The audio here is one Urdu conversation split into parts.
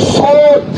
100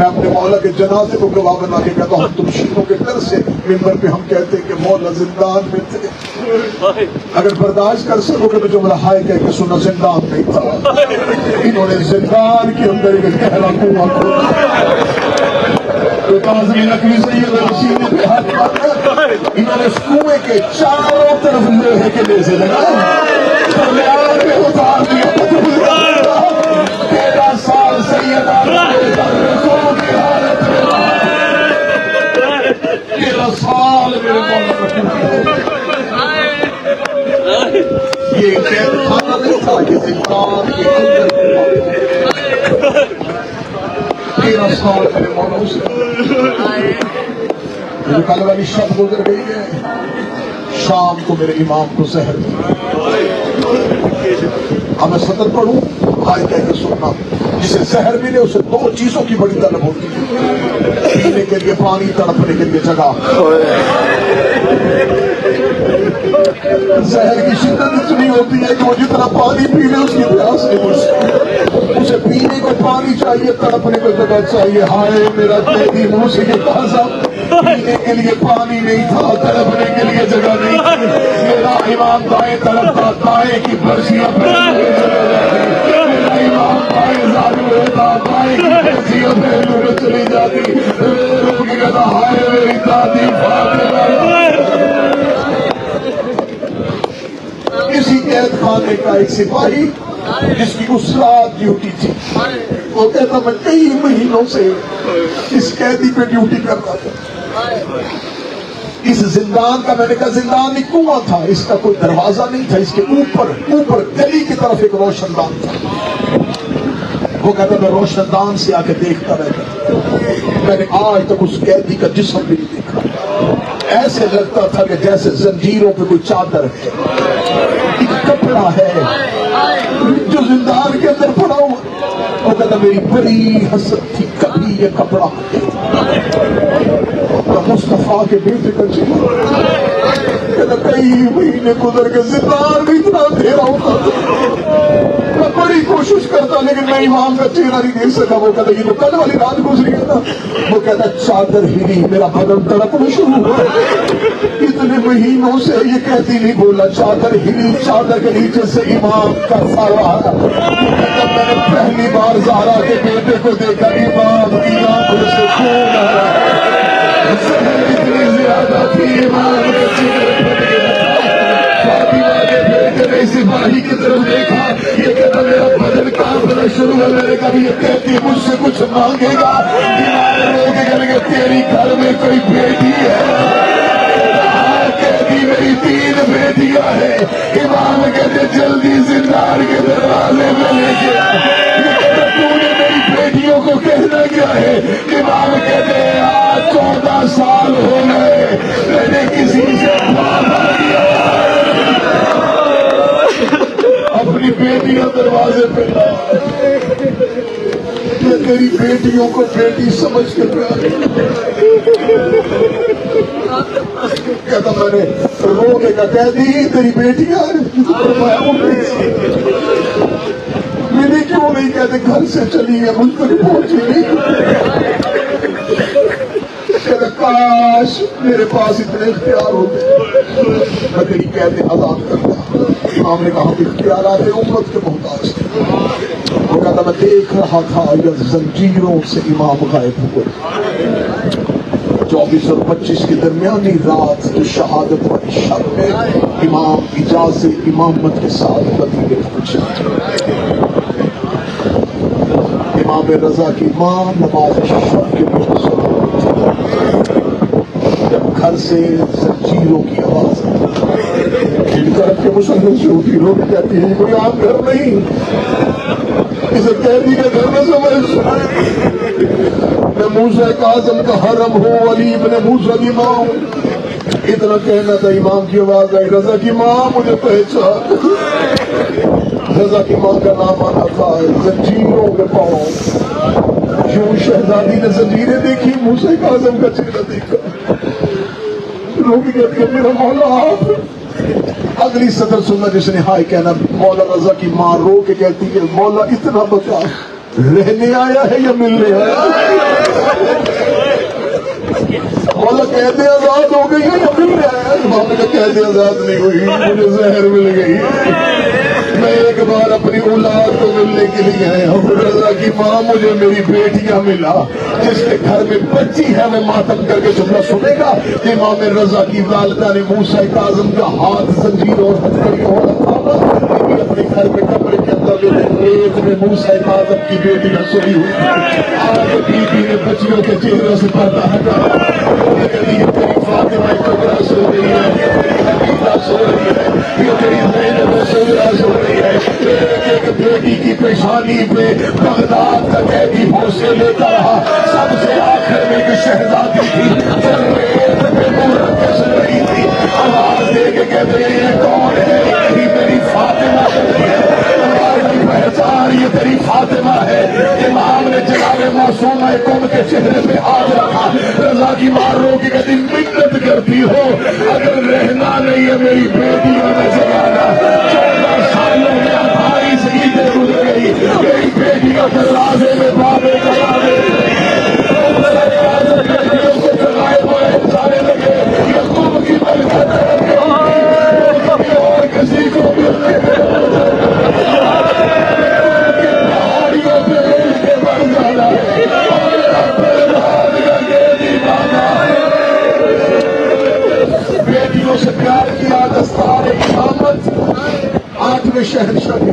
میں اپنے مولا کے جنازے کو گواہ بنا کے کہتا ہوں تم شیعوں کے ڈر سے ممبر پہ ہم کہتے ہیں کہ مولا زندان میں تھے. اگر برداشت کر سکو کہ جملہ ہائے کہہ کے سنا زندان نہیں تھا. انہوں نے زندان کے اندر ایک گہرا کنواں کھودا. انہوں نے اس کنویں کے چاروں طرف لوہے کے نیزے لگائے درمیان میں اتار دیا. 13 سال سیدہ رسول کی حالت میں 13 سال میرے مولا یہ قید خانہ نہیں تھا، یہ زندان کے اندر 13 سال میرے مولا سے. میرے کل والی شب گزر گئی ہے. شام کو میرے امام کو زہر ملا. اب میں صدر پڑھوں آئے کہہ کے سننا. جسے زہر ملے اسے 2 چیزوں کی بڑی طلب ہوتی ہے: پینے کے لیے پانی، تڑپنے کے لیے جگہ. زہر کی شدت اتنی ہوتی ہے کہ وہ جتنا پانی پی لے اس کی پیاس نہیں بجھ سکتی. اسے پینے کو پانی چاہیے، تڑپنے کو جگہ چاہیے. ہائے میرا قیدی منہ سے یہ کہا صاحب پینے کے لیے پانی نہیں تھا، تڑپنے کے لیے جگہ نہیں تھی. میرا امام دائیں تڑپتا، دائیں کی برشیاں پہلو میں چلے جاتی. میرا امام دائیں ظالم ہوتا، دائیں کی برشیاں پہلو میں چلی جاتی. روح کی کہتا ہائے میری دادی فاطمہ. اسی قید خانے کا ایک سپاہی جس کی اس رات ڈیوٹی تھی، وہ کہتا میں کئی مہینوں سے اس قیدی پہ ڈیوٹی کرتا تھا. اس زندان کا، میں نے کہا زندان ایک کنواں تھا، اس کا کوئی دروازہ نہیں تھا. اس کے اوپر گلی کی طرف ایک روشن دان تھا. وہ کہتا میں روشن دان سے آ کے دیکھتا رہتا. میں نے آج تک اس قیدی کا جسم بھی نہیں دیکھا. ایسے لگتا تھا کہ جیسے زنجیروں پہ کوئی چادر ہے، ایک کپڑا ہے جو زندان کے اندر پڑا ہوا. وہ کہتا میری بڑی حسرت تھی کبھی یہ کپڑا مصطفیٰ کے بیٹے کا چہرہ. کہتا کئی مہینے گزر کے زندان بھی اتنا اندھیرا ہوتا تھا. میں بڑی کوشش کرتا لیکن میں امام کا چہرہ نہیں دیکھ سکا. وہ کہتا یہ تو کل والی رات گزری ہے نا. وہ کہتا چادر ہلی، میرا بدن تڑپنا شروع ہوا. اتنے مہینوں سے یہ کہتی نہیں بولا. چادر ہلی، چادر کے نیچے سے امام کا سارا آیا. کہتا میں نے پہلی بار زہرا کے بیٹے کو دیکھا. امام کی آنکھوں سے خون آ رہا ہے. زہر اتنی زیادہ تھی امام کے چہرے پر گیا. فاطمہ کے بیٹے نے سپاہی کی طرف دیکھا. یہ کہتا میرا بدن کانپنا شروع ہے. میں نے کہا یہ کہتی مجھ سے کچھ مانگے گا. امام لوگ کہنے کہ تیری گھر میں کوئی بیٹی ہے. کہتی میری 3 بیٹیاں ہیں. امام کہتے جلدی زندان کے دروازے میں لے گیا. تو نے میری بیٹیوں کو کہنا کیا ہے؟ امام کہتے آج 14 سال ہو گئے میں نے کسی سے معاملہ کیا. اپنی بیٹیاں دروازے پہ لا. میں تیری بیٹیوں کو بیٹی سمجھ کے پیار. کہتا میں نے رو کے کہہ دی تیری بیٹیاں ملی کیوں نہیں؟ کہتے گھر سے چلی ہے مجھ تک پہنچی نہیں. کہتا کاش میرے پاس اتنے اختیار ہوتے میں تیری قید آزاد کرتا. امام نے کہا اختیارات امت کے محتاج تھے. وہ کہتا میں دیکھ رہا تھا یا زنجیروں سے امام غائب ہوئے. 24 اور 25 کی درمیانی رات کی شہادت والی شب میں امام اجازت امامت کے ساتھ مدینے پہنچے. امام رضا کی ماں نماز شب کے لیے جب گھر سے زنجیروں کی آواز ان طرف کے مسلمان سے اٹھی روک جاتی ہے کوئی عام گھر نہیں، اسے قیدی کے گھر میں سمجھ. میں موسیٰ کاظم کا حرم ہوں، علی ابن موسیٰ کی ماں ہوں. اتنا کہنا تھا امام کی آواز آئی رضا کی ماں مجھے پہچان. رضا کی ماں کا نام آنا تھا زنجیروں کے پاؤں. یوں شہزادی نے زنجیریں دیکھی، موسیٰ کاظم کا چہرہ دیکھا. روک کے میرا مولا آپ. اگلی صدر سننا جس نے ہائے کہنا. مولا رضا کی ماں رو کے کہتی ہے مولا اتنا بتا رہنے آیا ہے یا ملنے آیا؟ مولا قید آزاد ہو گئی ہے یا مل رہا ہے؟ امام نے کہا قید آزاد نہیں ہوئی، مجھے زہر مل گئی ہے۔ میں ایک بار اپنی اولاد کو ملنے کے لیے آیا ہوں، رضا کی ماں مجھے میری بیٹیاں ملا، جس کے گھر میں بچی ہے میں ماتم کر کے جملہ سنے گا، امام رضا کی والدہ نے موسیٰ کاظم کا ہاتھ زنجیر اور ہتھکڑی اور تھاما، اپنے گھر میں کمرے کے اندر ریت میں موسیٰ کاظم کی بیٹیاں سوئی ہوئی تھی۔ آج بی بی نے بچیوں کے چہروں سے پردہ ہٹایا، تیری فاطمہ کبرا سو رہی ہے، تیری حبیبہ سو رہی ہے، یہ تیری زینب صغرا سو رہی ہے، ایک بیٹی کی پیشانی پہ بغداد کا قیدی ہوشے لیتا رہا، سب سے آخر میں ایک شہزادی تھی جو ریت پہ مرکز رہی تھی، آواز دے کے کہتے ہیں یہ کون ہے؟ یہی میری فاطمہ ہے، تمہاری پہچان یہ تیری فاطمہ ہے۔ امام نے جناب معصومہ کم کے چہرے پہ ہاتھ رکھا، رضا کی ماں رو کے کہتی منت کرتی ہو اگر رہنا نہیں ہے میری بیٹیوں میں جگانا، 14 سالوں میں 28 عیدیں گزر گئی، میری بیٹی کا دروازے میں بابے کبابے جگائے ہوئے جانے لگے، یہ تم کی برکت ہے اور کسی کو ملنے پہاڑیوں پہ مل کے بڑھ جانا ہے، اور میرا برباد کر کے دیوانا ہے۔ بیٹیوں سے پیار کیا، دستار امامت 8ویں شہنشاہ کے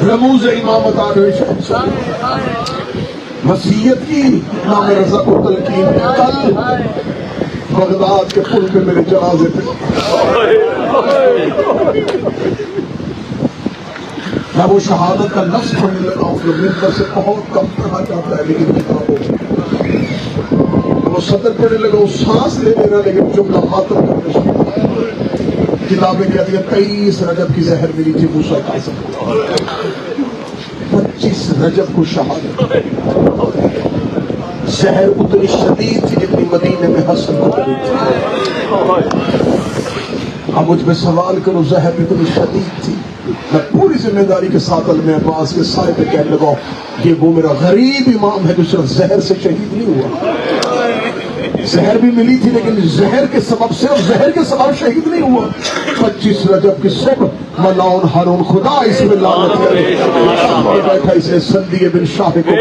رموز امامت 8ویں شہنشاہ، وصیت کی امام رضا کو تلقین، کل بغداد کے پل پہ میرے جنازے پہ میں وہ شہادت کا لفظ پڑھنے لگا ہوں جو ممبر سے بہت کم پڑھا جاتا ہے، لیکن کتابوں وہ سطر پڑھنے لگا، وہ سانس لے لینا لیکن جملہ خاتم کرنے شروع، کتابیں کہتی ہیں 23 رجب کی زہر ملی تھی موسیٰ کاظم کو، 25 رجب کو شہادت، زہر اتنی شدید تھی جتنی مدینے میں حسن کو ملی تھی۔ اب مجھ میں سوال کرو، زہر اتنی شدید تھی، میں پوری ذمہ داری کے ساتھ علم عباس کے سائے پہ کہنے لگا کہ وہ میرا غریب امام ہے جو صرف زہر سے شہید نہیں ہوا، زہر بھی ملی تھی لیکن زہر کے سبب سے اور زہر کے سبب شہید نہیں ہوا۔ 25 رجب کی صبح ملعون ہارون خدا اس میں لعنت کرے بیٹھا، اسے سندی بن شاہ کو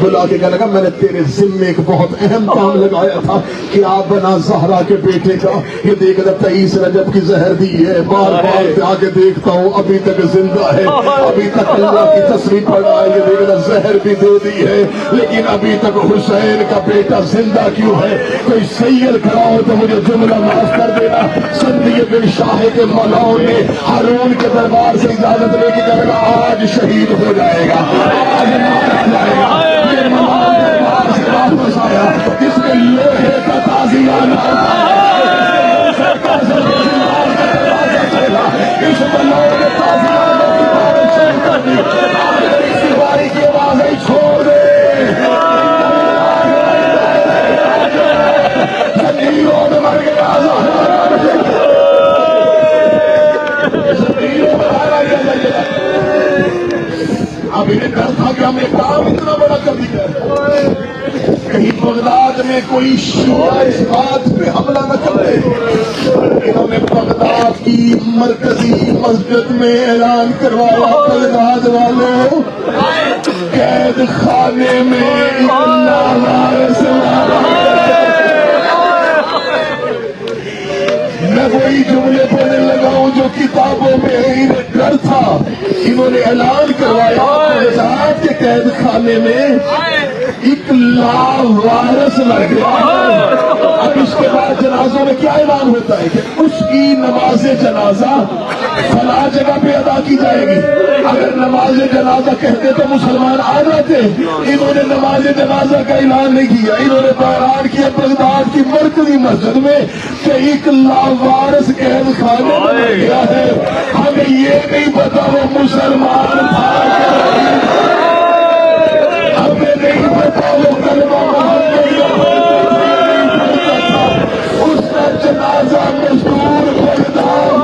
بلا کے کہنے لگا میں نے تیرے ذمے ایک بہت اہم کام لگایا تھا کہ آپ بنا زہرا کے بیٹے کا یہ دیکھ 23 رجب کی زہر دی ہے، بار بار آگے دیکھتا ہوں ابھی تک زندہ ہے، ابھی تک اللہ کی تصریح پڑا ہے، یہ دیکھ زہر بھی دے دی ہے لیکن ابھی تک حسین کا بیٹا زندہ کیوں ہے؟ کوئی سید کھڑا ہو تو مجھے جملہ معاف کر دینا۔ سندی بن شاہ کے ملعون نے ہارون کے دربار سے اجازت لے کے کہا آج شہید ہو جائے گا، آج مارا جائے گا۔ یہ ملعون دربار سے واپس آیا، اس میں لوہے کا تازیانہ اس ملعون نے تازیانہ کی بارش شروع کر دی، سواری کی آوازیں چھوڑ دے، زمینوں میں مر گیا اب انہیں ڈر تھا کہ ہم نے کام اتنا بڑا کر دیا کہیں بغداد میں کوئی شیعہ اس بات پہ حملہ نہ کر دے۔ انہوں نے بغداد کی مرکزی مسجد میں اعلان کروایا بغداد والوں قید خانے میں اللہ وارث میں وہی جملے پڑھنے لگا ہوں جو کتابوں میں انہیں ڈر تھا۔ انہوں نے اعلان کروایا بغداد کے قید خانے میں ایک لاوارث لڑ گیا۔ اب اس کے بعد جنازوں میں کیا اعلان ہوتا ہے کہ اس کی نماز جنازہ فلاں جگہ پہ ادا کی جائے گی۔ اگر نماز جنازہ کہتے تو مسلمان آ جاتے، انہوں نے نماز جنازہ کا اعلان نہیں کیا، انہوں نے اعلان کیا بغداد کی مرکزی مسجد میں کہ ایک لاوارث قید خانے میں گیا ہے، ہمیں یہ نہیں پتا وہ مسلمان تھا، ہمیں نہیں پتا وہ کلمہ اس کا جنازہ مزدور بغداد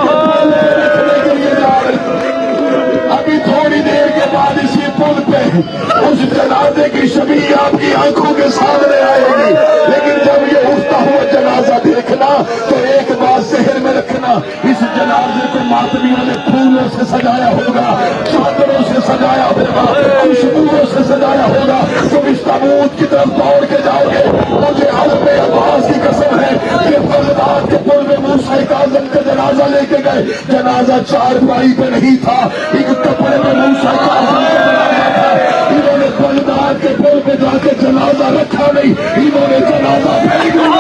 ابھی تھوڑی دیر کے بعد اسی پل پہ اس جنازے کی شبیہ آپ کی آنکھوں کے سامنے آئے گی، لیکن جب یہ اٹھتا ہوا جنازہ دیکھنا تو ایک بات ذہن میں رکھنا، اس جنازے کو ماتمیوں نے پھولوں سے سجایا ہوگا، چادروں سے سجایا ہوگا، خوشبوؤں سے سجایا ہوگا۔ تم اس تابوت کی طرف دوڑ کے جاؤ گے، مجھے حضرت عباس کی قسم ہے کہ بغداد کے پل میں موسیٰ کاظم کا جنازہ لے کے گئے، جنازہ چارپائی پہ نہیں تھا، ایک کپڑے میں موسیٰ کاظم کا جنازہ تھا۔ انہوں نے بغداد کے پل پہ جا کے جنازہ رکھا نہیں، انہوں نے جنازہ پھینک دیا۔